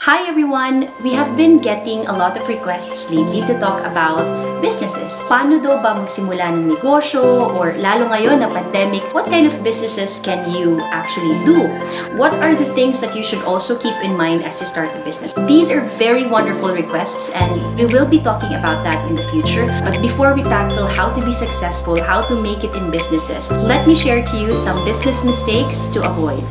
Hi everyone! We have been getting a lot of requests lately to talk about businesses. Paano daw ba magsimula ng negosyo? Or lalo ngayon na pandemic, what kind of businesses can you actually do? What are the things that you should also keep in mind as you start a business? These are very wonderful requests and we will be talking about that in the future. But before we tackle how to be successful, how to make it in businesses, let me share to you some business mistakes to avoid.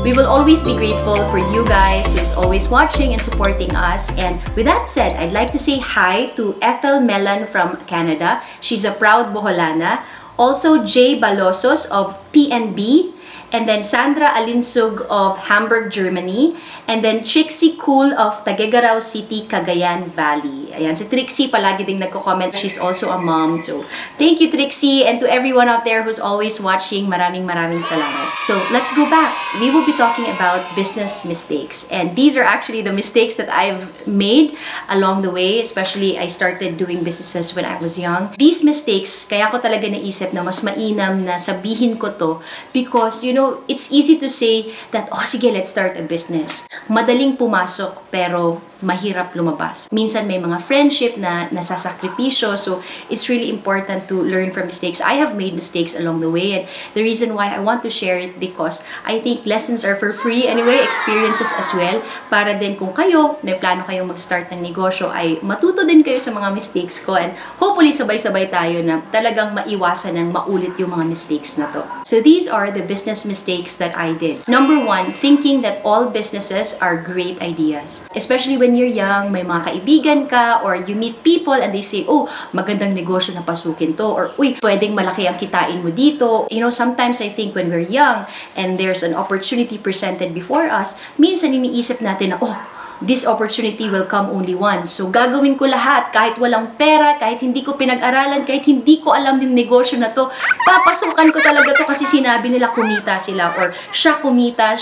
We will always be grateful for you guys who is always watching and supporting us. And with that said, I'd like to say hi to Ethel Melan from Canada. She's a proud Boholana. Also, Jay Balosos of PNB. And then Sandra Alinsug of Hamburg, Germany. And then Trixie Cool of Taguigaraw City, Cagayan Valley. Ayan, si Trixie palagi ding nagko-comment. She's also a mom. So, thank you Trixie. And to everyone out there who's always watching, maraming salamat. So, let's go back. We will be talking about business mistakes. And these are actually the mistakes that I've made along the way. Especially, I started doing businesses when I was young. These mistakes, kaya ko talaga naisip na mas mainam na sabihin ko to because, you know, it's easy to say that, oh, sige, let's start a business. Madaling pumasok pero mahirap lumabas. Minsan may mga friendship na nasasakripisyo, so it's really important to learn from mistakes. I have made mistakes along the way, and the reason why I want to share it because I think lessons are for free anyway, experiences as well, para din kung kayo, may plano kayong mag-start ng negosyo, ay matuto din kayo sa mga mistakes ko, and hopefully sabay-sabay tayo na talagang maiwasan ng maulit yung mga mistakes na to. So these are the business mistakes that I did. Number one, thinking that all businesses are great ideas. Especially when you're young, may mga kaibigan ka, or you meet people and they say, oh, magandang negosyo na pasukin to, or uy, pwedeng malaki ang kitain mo dito. You know, sometimes I think when we're young and there's an opportunity presented before us, minsan iniisip natin na, oh, this opportunity will come only once. So, gagawin ko lahat, kahit walang pera, kahit hindi ko pinag-aralan, kahit hindi ko alam yung negosyo na to, papasukan ko talaga to kasi sinabi nila kumita sila, or siya kumita.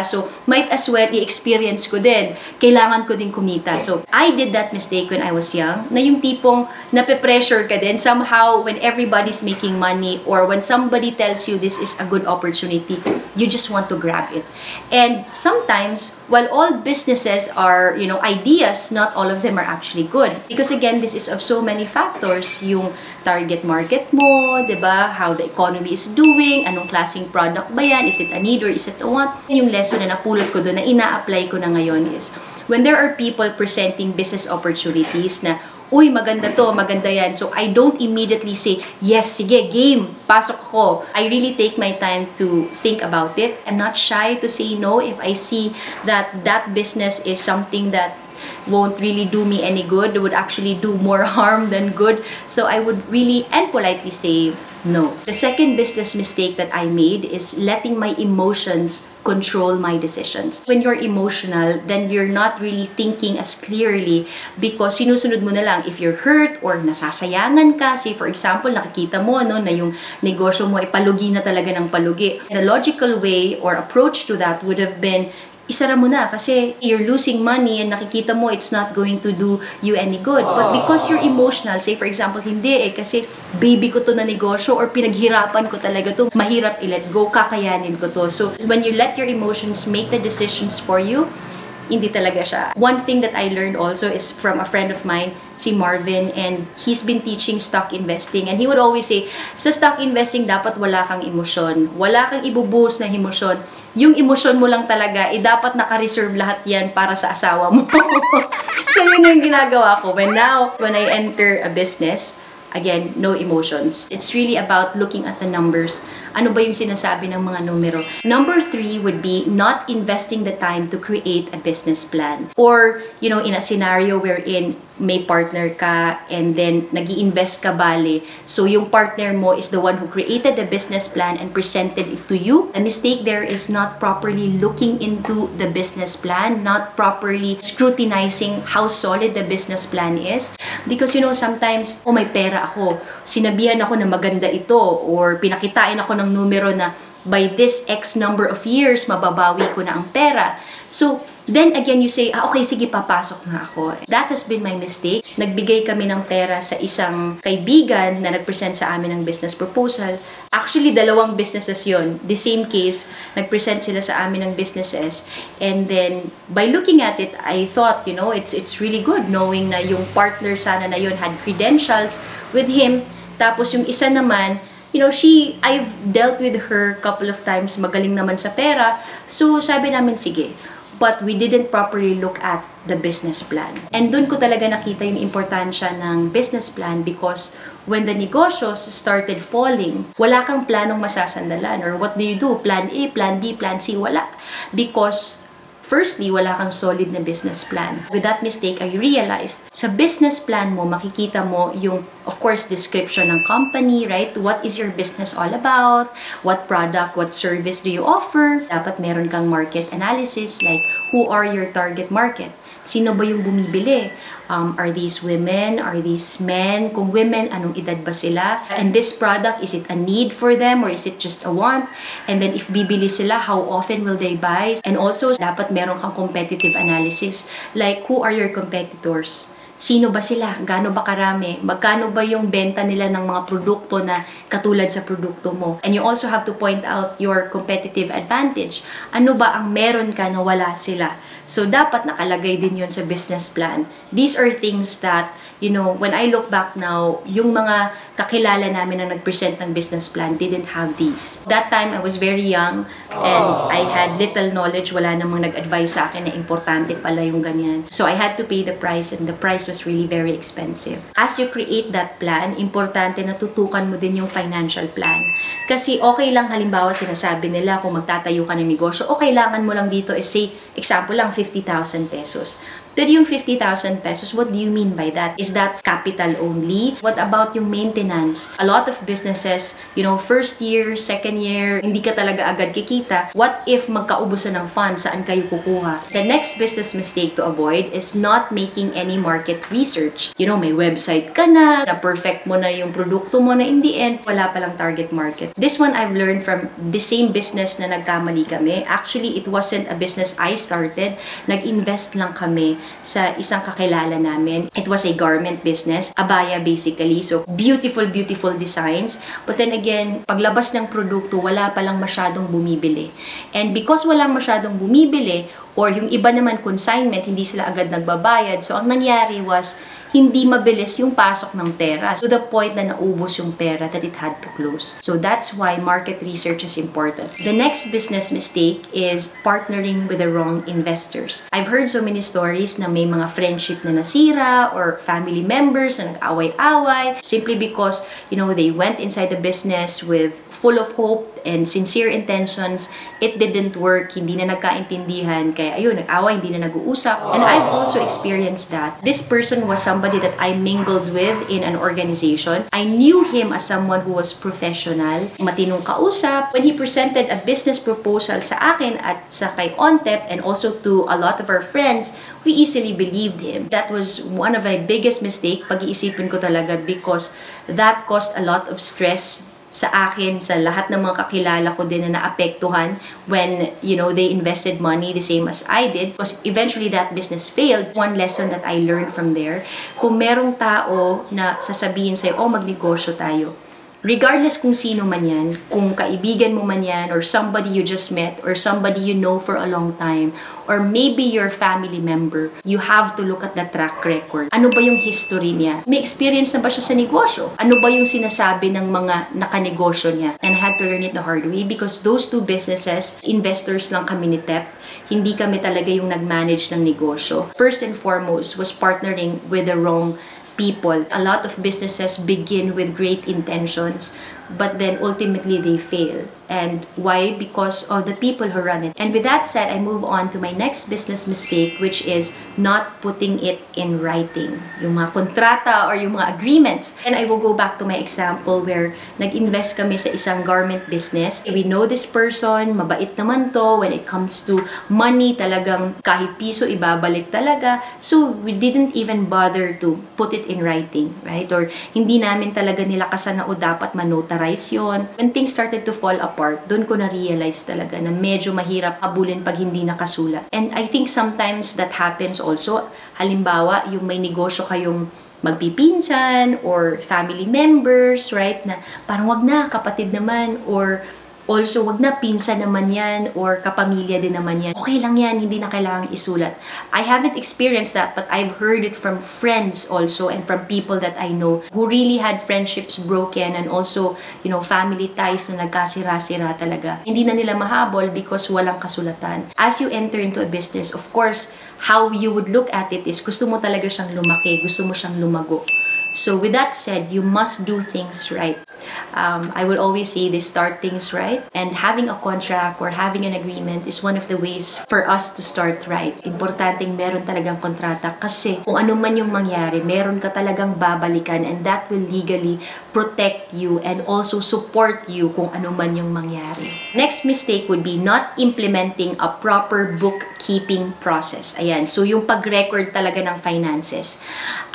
So, might as well i-experience ko din. Kailangan ko din kumita. So, I did that mistake when I was young, na yung tipong nape-pressure ka din. Somehow, when everybody's making money, or when somebody tells you this is a good opportunity, you just want to grab it. And sometimes, while all businesses are, you know, ideas, not all of them are actually good. Because again, this is of so many factors. Yung target market mo, diba? How the economy is doing, anong klaseng product ba yan? Is it a need or is it a want? Yung lesson na napulot ko doon, na ina-apply ko na ngayon is, when there are people presenting business opportunities na, uy, maganda to, maganda yan. So, I don't immediately say, yes, sige, game, pasok ko. I really take my time to think about it. I'm not shy to say no if I see that that business is something that won't really do me any good, would actually do more harm than good. So, I would really and politely say no. The second business mistake that I made is letting my emotions control my decisions. When you're emotional, then you're not really thinking as clearly because sinusunod mo na lang. If you're hurt or nasasayangan ka, say for example, nakikita mo no, na yung negosyo mo ay palugi na talaga ng palugi. The logical way or approach to that would have been, isara mo na kasi you're losing money and nakikita mo it's not going to do you any good. But because you're emotional, say for example, hindi kasi baby ko to na negosyo or pinaghirapan ko talaga to, mahirap i-let go, kakayanin ko to. So, when you let your emotions make the decisions for you, hindi talaga siya. One thing that I learned also is from a friend of mine, si Marvin, and he's been teaching stock investing, and he would always say, sa stock investing, dapat wala kang emosyon. Wala kang ibubuhos na emosyon. Yung emosyon mo lang talaga, dapat naka-reserve lahat yan para sa asawa mo. So, yun yung ginagawa ko. When I enter a business, again, no emotions. It's really about looking at the numbers. Ano ba yung sinasabi ng mga numero? Number 3 would be not investing the time to create a business plan. Or, you know, in a scenario wherein may partner ka and then nag-i-invest ka bale. So, yung partner mo is the one who created the business plan and presented it to you. The mistake there is not properly looking into the business plan, not properly scrutinizing how solid the business plan is. Because, you know, sometimes, oh, may pera ako. Sinabihan ako na maganda ito, or pinakitain ako ng numero na by this X number of years, mababawi ko na ang pera. So, Then again, you say, okay, sige, papasok na ako. That has been my mistake. Nagbigay kami ng pera sa isang kaibigan na nag-present sa amin ng business proposal. Actually, dalawang businesses yon. The same case, nag-present sila sa amin ng businesses. And then, by looking at it, I thought, you know, it's really good knowing na yung partner sana na yon had credentials with him. Tapos yung isa naman, you know, I've dealt with her a couple of times, magaling naman sa pera. So, sabi namin, sige. But we didn't properly look at the business plan. And dun ko talaga nakita yung importansya ng business plan because when the negosyo started falling, wala kang planong masasandalan. Or what do you do? Plan A, plan B, plan C, wala. Because firstly, wala kang solid na business plan. With that mistake, I realized, sa business plan mo, makikita mo yung, of course, description ng company, right? What is your business all about? What product, what service do you offer? Dapat meron kang market analysis, like, who are your target market? Sino ba yung bumibili? Are these women? Are these men? Kung women, anong edad ba sila? And this product, is it a need for them or is it just a want? And then if bibili sila, how often will they buy? And also, dapat meron kang competitive analysis. Like, who are your competitors? Sino ba sila? Gaano ba karami? Magkano ba yung benta nila ng mga produkto na katulad sa produkto mo? And you also have to point out your competitive advantage. Ano ba ang meron ka na wala sila? So, dapat nakalagay din yun sa business plan. These are things that, you know, when I look back now, yung mga kakilala namin na nag-present ng business plan didn't have these. That time, I was very young and I had little knowledge. Wala namang nag-advise sa akin na importante pala yung ganyan. So, I had to pay the price and the price was really very expensive. As you create that plan, importante na tutukan mo din yung financial plan. Kasi okay lang, halimbawa sinasabi nila kung magtatayo ka ng negosyo, o kailangan mo lang dito is say, example lang, 50,000 pesos. Pero yung 50,000 pesos, what do you mean by that? Is that capital only? What about yung maintenance? A lot of businesses, you know, first year, second year, hindi ka talaga agad kikita. What if magkaubusan ng funds? Saan kayo kukuha? The next business mistake to avoid is not making any market research. You know, may website ka na perfect mo na yung produkto mo na in the end, wala palang target market. This one I've learned from the same business na nagkamali kami. Actually, it wasn't a business I started. Nag-invest lang kami sa isang kakilala namin. It was a garment business, abaya basically. So, beautiful, beautiful designs. But then again, paglabas ng produkto, wala palang masyadong bumibili. And because walang masyadong bumibili, or yung iba naman consignment, hindi sila agad nagbabayad. So, ang nangyari was, hindi mabilis yung pasok ng pera to the point na naubos yung pera that it had to close. So that's why market research is important. The next business mistake is partnering with the wrong investors. I've heard so many stories na may mga friendship na nasira or family members na nag-away-away simply because, you know, they went inside the business with full of hope and sincere intentions. It didn't work, hindi na nagkaintindihan, kaya ayun, nag-away, hindi na nag-uusap. And I've also experienced that. This person was somebody that I mingled with in an organization. I knew him as someone who was professional, matinong kausap. When he presented a business proposal sa akin at sa kay ONTEP and also to a lot of our friends, we easily believed him. That was one of my biggest mistake, pag-iisipin ko talaga, because that caused a lot of stress sa akin, sa lahat ng mga kakilala ko din na naapektuhan when, you know, they invested money the same as I did. Because eventually that business failed. One lesson that I learned from there, kung merong tao na sasabihin sa'yo, oh, magnegosyo tayo. Regardless kung sino man yan, kung kaibigan mo man yan, or somebody you just met, or somebody you know for a long time, or maybe your family member, you have to look at the track record. Ano ba yung history niya? May experience na ba siya sa negosyo? Ano ba yung sinasabi ng mga nakanegosyo niya? And I had to learn it the hard way because those two businesses, investors lang kami ni TEP, hindi kami talaga yung nag-manage ng negosyo. First and foremost was partnering with the wrong people. A lot of businesses begin with great intentions, but then ultimately they fail. And why? Because of the people who run it. And with that said, I move on to my next business mistake, which is not putting it in writing. Yung mga kontrata or yung mga agreements. And I will go back to my example where nag-invest kami sa isang garment business. We know this person, mabait naman to. When it comes to money, talagang kahit piso ibabalik talaga. So we didn't even bother to put it in writing, right? Or hindi namin talaga nilakasan na o dapat manotarize yun. When things started to fall apart, part, doon ko na-realize talaga na medyo mahirap habulin pag hindi nakasulat. And I think sometimes that happens also. Halimbawa, yung may negosyo kayong magpipinsan or family members, right? Na parang wag na, kapatid naman, or also, wag na, pinsan naman yan, or kapamilya din naman yan. Okay lang yan, hindi na kailangang isulat. I haven't experienced that, but I've heard it from friends also, and from people that I know who really had friendships broken, and also, you know, family ties na nagkasira-sira talaga. Hindi na nila mahabol because walang kasulatan. As you enter into a business, of course, how you would look at it is gusto mo talaga siyang lumaki, gusto mo siyang lumago. So with that said, you must do things right. I would always say this, start things right. And having a contract or having an agreement is one of the ways for us to start right. Importanteng meron talagang kontrata kasi kung ano man yung mangyari, meron ka talagang babalikan, and that will legally protect you and also support you kung ano man yung mangyari. Next mistake would be not implementing a proper bookkeeping process. Ayan, so yung pag-record talaga ng finances.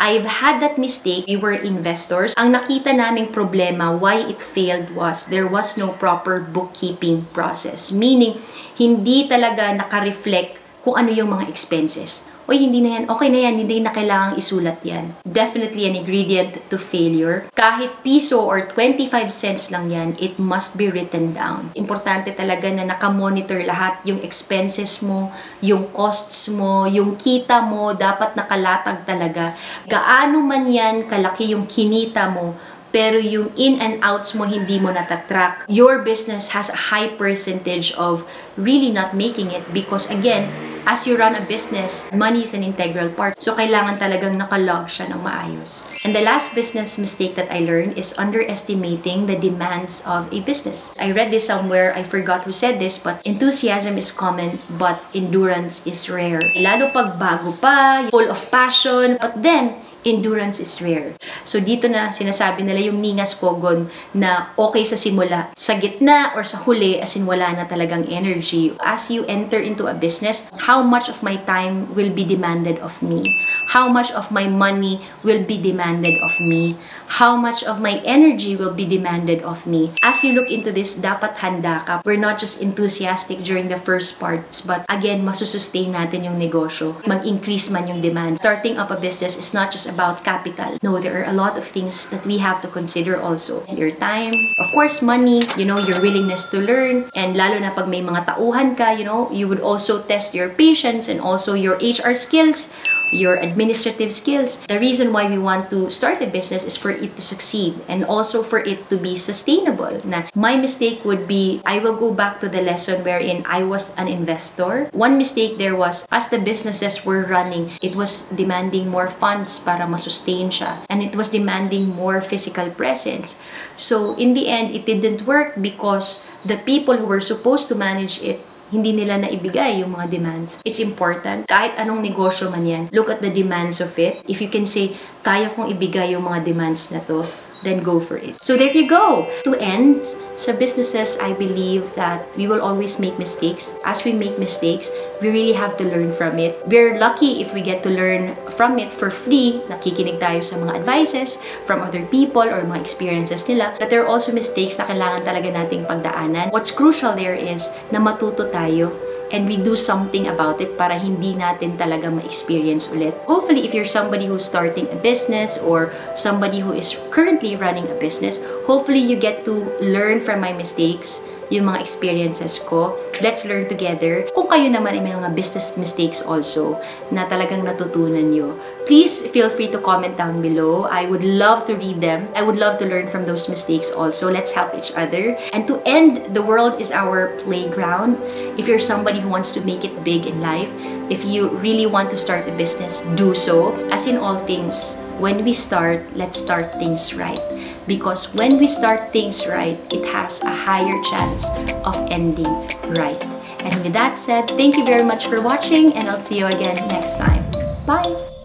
I've had that mistake. We were investors. Ang nakita naming problema, why it failed, was there was no proper bookkeeping process. Meaning, hindi talaga naka-reflect kung ano yung mga expenses. Oy, hindi na yan, okay na yan, hindi na kailangang isulat yan. Definitely an ingredient to failure. Kahit piso or 25 cents lang yan, it must be written down. Importante talaga na nakamonitor lahat yung expenses mo, yung costs mo, yung kita mo, dapat nakalatag talaga. Gaano man yan kalaki yung kinita mo, pero yung in and outs mo hindi mo natatrack. Your business has a high percentage of really not making it because again, as you run a business, money is an integral part. So, kailangan talagang nakalog siya ng maayos. And the last business mistake that I learned is underestimating the demands of a business. I read this somewhere, I forgot who said this, but enthusiasm is common, but endurance is rare. Lalo pag bago pa, full of passion, but then, endurance is rare. So, dito na sinasabi nila yung ningas kogon na okay sa simula. Sa gitna or sa huli, as in wala na talagang energy. As you enter into a business, how much of my time will be demanded of me? How much of my money will be demanded of me? How much of my energy will be demanded of me? As you look into this, dapat handa ka. We're not just enthusiastic during the first parts, but again, masusustain natin yung negosyo. Mag-increase man yung demand. Starting up a business is not just about capital. No, there are a lot of things that we have to consider also. Your time, of course, money, you know, your willingness to learn, and lalo na pag may mga tauhan ka, you know, you would also test your patience and also your HR skills, your administrative skills. The reason why we want to start a business is for it to succeed and also for it to be sustainable. Na my mistake would be, I will go back to the lesson wherein I was an investor. One mistake there was, as the businesses were running, it was demanding more funds para masustain siya. And it was demanding more physical presence. So, in the end, it didn't work because the people who were supposed to manage it, hindi nila naibigay yung mga demands. It's important. Kahit anong negosyo man yan, look at the demands of it. If you can say, kaya kong ibigay yung mga demands na to, then go for it. So there you go. To end, sa businesses, I believe that we will always make mistakes. As we make mistakes, we really have to learn from it. We're lucky if we get to learn from it for free. Nakikinig tayo sa mga advices from other people or mga experiences nila. But there are also mistakes na kailangan talaga nating pagdaanan. What's crucial there is na matuto tayo and we do something about it para hindi natin talaga ma-experience ulit. Hopefully, if you're somebody who's starting a business or somebody who is currently running a business, hopefully you get to learn from my mistakes, yung mga experiences ko. Let's learn together. Kung kayo naman ay may mga business mistakes also na talagang natutunan nyo, please feel free to comment down below. I would love to read them. I would love to learn from those mistakes also. Let's help each other. And to end, the world is our playground. If you're somebody who wants to make it big in life, if you really want to start a business, do so. As in all things, when we start, let's start things right. Because when we start things right, it has a higher chance of ending right. And with that said, thank you very much for watching, and I'll see you again next time. Bye!